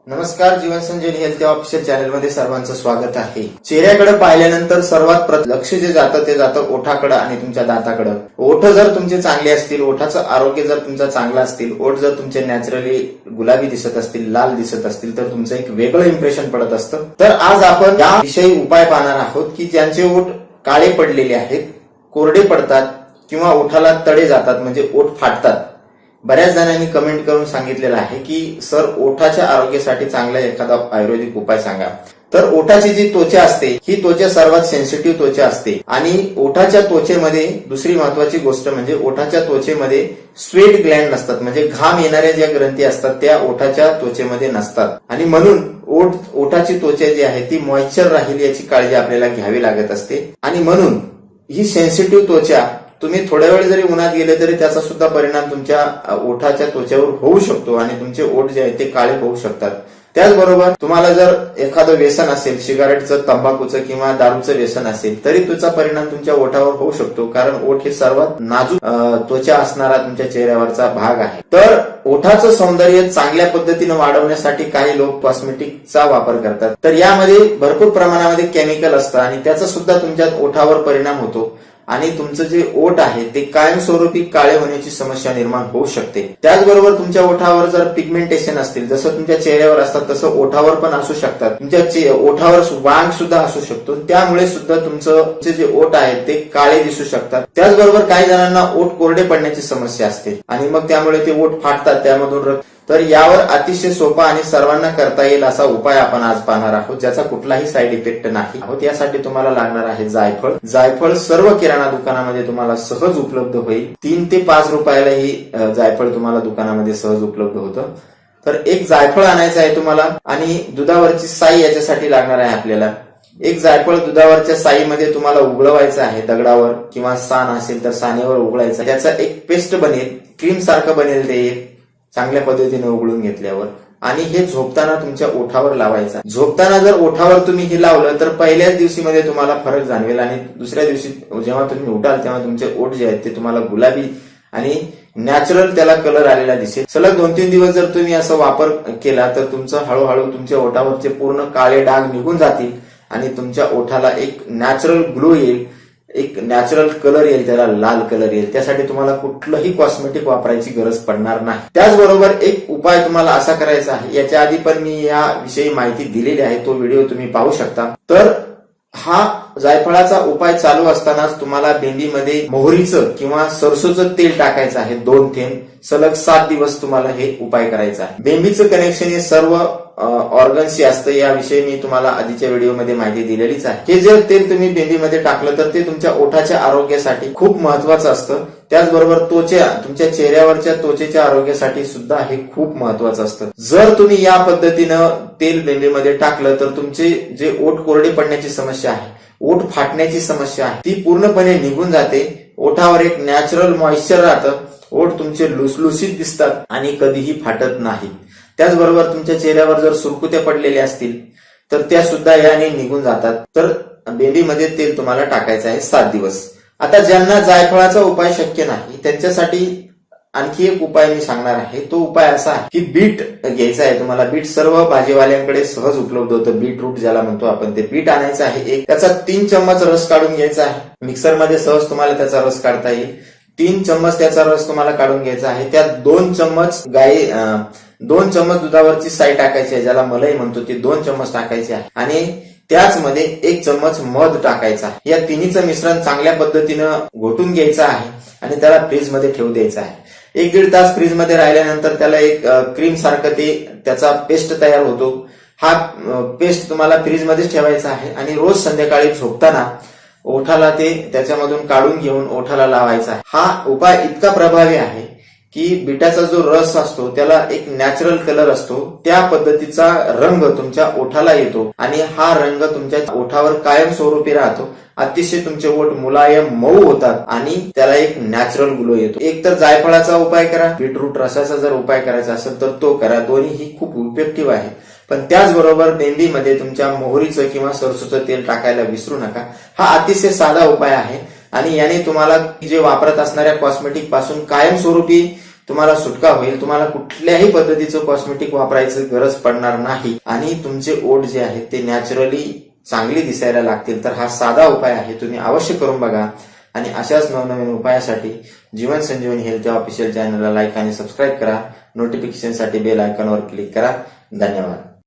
नमस्कार, जीवन संजीवनी health official channel मध्ये सर्वांचं स्वागत आहे. चेहऱ्याकडे पाहिल्यानंतर सर्वात लक्ष जे जातं ते जातं ओठाकडे आणि तुमच्या दाताकडे. ओठ जर तुमचे चांगले असतील, ओठाचं आरोग्य जर तुमचा चांगला असतील, ओठ जर तुमचे नॅचरली गुलाबी दिसत असतील, लाल दिसत असतील तर तुमचं एक वेगळं इम्प्रेशन पडत असतं. तर आज आपण या विषयी उपाय पाहणार आहोत की ज्यांचे ओठ काळे पडलेले आहेत, कोरडे पडतात किंवा ओठाला तडे जातात म्हणजे ओठ फाटतात. बऱ्याच जणांनी कमेंट करून सांगितलेलं आहे की सर ओठाच्या आरोग्यासाठी चांगला एखादा आयुर्वेदिक उपाय सांगा. तर ओठाची जी त्वचा असते ही त्वचा सर्वात सेन्सिटिव्ह त्वचा असते आणि ओठाच्या त्वचेमध्ये दुसरी महत्वाची गोष्ट म्हणजे ओठाच्या त्वचेमध्ये स्वेट ग्लँड नसतात, म्हणजे घाम येणाऱ्या ज्या ग्रंथी असतात त्या ओठाच्या त्वचेमध्ये नसतात आणि म्हणून ओठाची त्वचा जी आहे ती मॉइश्चर राहील याची काळजी आपल्याला घ्यावी लागत असते. आणि म्हणून ही सेन्सिटिव्ह त्वचा तुम्ही थोड्या वेळ जरी उन्हात गेले तरी त्याचा सुद्धा परिणाम तुमच्या ओठाच्या त्वचेवर होऊ शकतो आणि तुमचे ओठ जे आहेत ते काळे होऊ शकतात. त्याचबरोबर तुम्हाला जर एखादं व्यसन असेल, सिगारेटचं, तंबाखूचं किंवा दारूचं व्यसन असेल तरी त्याचा परिणाम तुमच्या ओठावर होऊ शकतो, कारण ओठ हे सर्वात नाजूक त्वचा असणारा तुमच्या चेहऱ्यावरचा भाग आहे. तर ओठाचं सौंदर्य चांगल्या पद्धतीने वाढवण्यासाठी काही लोक कॉस्मेटिकचा वापर करतात. तर यामध्ये भरपूर प्रमाणामध्ये केमिकल असतं आणि त्याचा सुद्धा तुमच्या ओठावर परिणाम होतो आणि तुमचं जे ओठ आहे ते कायमस्वरूपी काळे होण्याची समस्या निर्माण होऊ शकते. त्याचबरोबर तुमच्या ओठावर जर पिगमेंटेशन असतील, जसं तुमच्या चेहऱ्यावर असतात तसं ओठावर पण असू शकतात. तुमच्या ओठावर वांग सुद्धा असू शकतो, त्यामुळे सुद्धा तुमचे जे ओठ आहेत ते काळे दिसू शकतात. त्याचबरोबर काही जणांना ओठ कोरडे पडण्याची समस्या असते आणि मग त्यामुळे ते ओठ फाटतात, त्यामधून रक्त. तर यावर अतिशय सोपा आणि सर्वांना करता येईल असा उपाय आपण आज पाहणार आहोत, ज्याचा कुठलाही साईड इफेक्ट नाही. यासाठी तुम्हाला लागणार आहे जायफळ. जायफळ सर्व किराणा दुकानामध्ये तुम्हाला सहज उपलब्ध होईल. 3 ते 5 रुपयाला ही जायफळ तुम्हाला दुकानामध्ये सहज उपलब्ध होतं. तर एक जायफळ आणायचं आहे तुम्हाला आणि दुधावरची साई याच्यासाठी लागणार आहे आपल्याला. एक जायफळ दुधावरच्या साईमध्ये तुम्हाला उघळवायचं आहे, दगडावर किंवा साण असेल तर सानेवर उघळायचं. त्याचा एक पेस्ट बनेल, क्रीम सारखं बनेल ते चांगल्या पद्धतीने उघडून घेतल्यावर. आणि हे झोपताना तुमच्या ओठावर लावायचं. झोपताना जर ओठावर तुम्ही हे लावलं तर पहिल्याच दिवशीमध्ये तुम्हाला फरक जाणवेल आणि दुसऱ्या दिवशी जेव्हा तुम्ही उठाल तेव्हा तुमचे ओठ जे आहेत ते तुम्हाला गुलाबी आणि नॅचरल त्याला कलर आलेला दिसेल. सलग 2-3 दिवस जर तुम्ही असा वापर केला तर तुमचं हळूहळू तुमच्या ओठावरचे पूर्ण काळे डाग निघून जातील आणि तुमच्या ओठाला एक नॅचरल ग्लो येईल, एक नॅचरल कलर येईल, त्याला लाल कलर येईल. त्यासाठी तुम्हाला कुठलंही कॉस्मेटिक वापरायची गरज पडणार नाही. त्याचबरोबर एक उपाय तुम्हाला असा करायचा आहे, याच्या आधी पण मी याविषयी माहिती दिलेली आहे, तो व्हिडिओ तुम्ही पाहू शकता. तर हा जायफळाचा उपाय चालू असतानाच तुम्हाला बेंबीमध्ये मोहरीचं किंवा सरसोचं तेल टाकायचं आहे 2 थेंब. सलग 7 दिवस तुम्हाला हे उपाय करायचा आहे. बेंबीचं कनेक्शन हे सर्व ऑर्गन्सशी असतं, याविषयी मी तुम्हाला आधीच्या व्हिडिओमध्ये माहिती दिलेलीच आहे. हे जर तेल तुम्ही बेंबीमध्ये टाकलं तर ते तुमच्या ओठाच्या आरोग्यासाठी खूप महत्वाचं असतं. त्याचबरोबर तुमच्या चेहऱ्यावरच्या त्वचेच्या आरोग्यासाठी सुद्धा हे खूप महत्वाचं असतं. जर तुम्ही या पद्धतीनं तेल बेंबीमध्ये टाकलं तर तुमचे जे ओठ कोरडे पडण्याची समस्या आहे, ओठ फाटण्याची समस्या आहे, ती पूर्णपणे निघून जाते. ओठावर एक नॅचरल मॉइश्चर राहतं, ओठ तुमचे लुसलुसीत दिसतात आणि कधीही फाटत नाहीत. त्याचबरोबर तुमच्या चेहऱ्यावर जर सुरकुत्या पडलेल्या असतील तर त्या सुद्धा याने निघून जातात. तर बेंबीमध्ये तेल तुम्हाला टाकायचं आहे 7 दिवस. आता ज्यांना जायफळाचा उपाय शक्य नाही त्यांच्यासाठी आणखी एक उपाय मी सांगणार आहे. तो उपाय असा आहे की बीट घ्यायचा आहे तुम्हाला. बीट सर्व भाजीवाल्यांकडे सहज उपलब्ध होतं, बीटरूट ज्याला म्हणतो आपण. ते बीट आणायचं आहे. त्याचा 3 चम्मच रस काढून घ्यायचा आहे. मिक्सरमध्ये सहज तुम्हाला त्याचा रस काढता येईल. 3 चम्मच त्याचा रस तुम्हाला काढून घ्यायचा आहे. त्यात 2 चम्मच 2 चम्मच दुधावरची साई टाकायची आहे, ज्याला मलाई म्हणतो, ती 2 चम्मच टाकायची आहे आणि त्याच मध्ये 1 चम्मच मध टाकायचा आहे. या तिन्हीचं मिश्रण चांगल्या पद्धतीनं घोटून घ्यायचं आहे आणि त्याला फ्रीजमध्ये ठेवू द्यायचं आहे. 1-1.5 तास फ्रीजमध्ये राहिल्यानंतर त्याला एक क्रीम सारखं त्याचा पेस्ट तयार होतो. हा पेस्ट तुम्हाला फ्रीजमध्येच ठेवायचा आहे आणि रोज संध्याकाळी झोपताना ओठाला ते त्याच्यामधून काढून घेऊन ओठाला लावायचा आहे. हा उपाय इतका प्रभावी आहे की बिटाचा जो रस असतो त्याला एक नॅचरल कलर असतो, त्या पद्धतीचा रंग तुमच्या ओठाला येतो आणि हा रंग तुमच्या ओठावर कायमस्वरूपी राहतो. अतिशय तुमचे ओठ मुलायम मऊ होतात आणि त्याला एक नॅचरल ग्लो येतो. एक तर जायफळाचा उपाय करा, बीटरूट रसाचा जर उपाय करायचा असेल तर तो करा. दोन्ही खूप इफेक्टिव्ह आहे. पण त्याचबरोबर बेंबीमध्ये तुमच्या मोहरीचं किंवा सरसोचं तेल टाकायला विसरू नका. हा अतिशय साधा उपाय आहे आणि याने तुम्हाला जे वापरत असणाऱ्या कॉस्मेटिक पासून कायमस्वरूपी तुम्हाला सुटका होईल. तुम्हाला कुठल्याही पद्धतीचं कॉस्मेटिक वापरायची गरज पडणार नाही आणि तुमचे ओठ जे आहेत ते नॅचरली चांगली दिसायला लागतील. तर हा साधा उपाय आहे, तुम्ही अवश्य करून बघा. आणि अशाच नवनवीन उपायासाठी जीवन संजीवनी हेल्थ ऑफिशियल चॅनलला लाईक आणि सबस्क्राईब करा. नोटिफिकेशनसाठी बेल आयकॉनवर क्लिक करा. धन्यवाद.